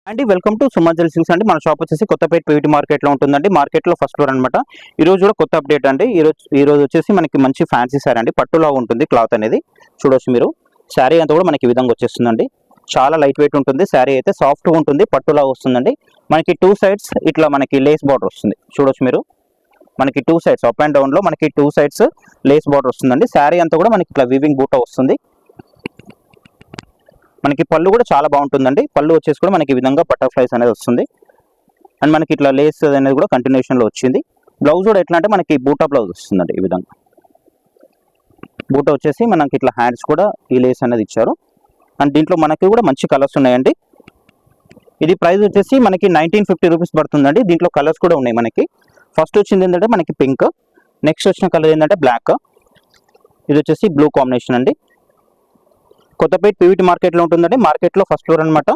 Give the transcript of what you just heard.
అండి welcome to సుమజ్జల్ silks అండి. మన షాప్ వచ్చేసి కొత్తపేట పీవీటీ మార్కెట్లో ఉంటుందండి. మార్కెట్లో ఫస్ట్ ఫ్లోర్ అనమాట. ఈ రోజు కూడా కొత్త అప్డేట్ అండి. ఈ రోజు వచ్చేసి మనకి మంచి ఫ్యాన్సీ శారీ అండి. పట్టులా ఉంటుంది క్లాత్ అనేది. చూడొచ్చు మీరు. శారీ అంతా కూడా మనకి ఈ విధంగా వచ్చేస్తుందండి. చాలా లైట్ వెయిట్ ఉంటుంది. శారీ అయితే సాఫ్ట్గా ఉంటుంది. పట్టులా వస్తుందండి. మనకి టూ సైడ్స్ ఇట్లా మనకి లేస్ బార్డర్ వస్తుంది. చూడొచ్చు మీరు. మనకి టూ సైడ్స్ అప్ అండ్ డౌన్లో మనకి టూ సైడ్స్ లేస్ బార్డర్ వస్తుందండి. శారీ అంతా కూడా మనకి ఇట్లా వీవింగ్ బూటా వస్తుంది. మనకి పళ్ళు కూడా చాలా బాగుంటుందండి. పళ్ళు వచ్చేసి కూడా మనకి ఈ విధంగా బటర్ఫ్లైస్ అనేది వస్తుంది. అండ్ మనకి ఇట్లా లేస్ అనేది కూడా కంటిన్యూషన్లో వచ్చింది. బ్లౌజ్ కూడా ఎట్లా అంటే మనకి బూటా బ్లౌజ్ వస్తుందండి. ఈ విధంగా బూటా వచ్చేసి మనకి ఇట్లా హ్యాండ్స్ కూడా ఈ లేస్ అనేది ఇచ్చారు. అండ్ దీంట్లో మనకి కూడా మంచి కలర్స్ ఉన్నాయండి. ఇది ప్రైస్ వచ్చేసి మనకి 1950 రూపీస్ పడుతుందండి. దీంట్లో కలర్స్ కూడా ఉన్నాయి మనకి. ఫస్ట్ వచ్చింది ఏంటంటే మనకి పింక్, నెక్స్ట్ వచ్చిన కలర్ ఏంటంటే బ్లాక్, ఇది వచ్చేసి బ్లూ కాంబినేషన్ అండి. కొత్తపేట పీవీటీ మార్కెట్లో ఉంటుందండి. మార్కెట్లో ఫస్ట్ ఫ్లోర్ అనమాట.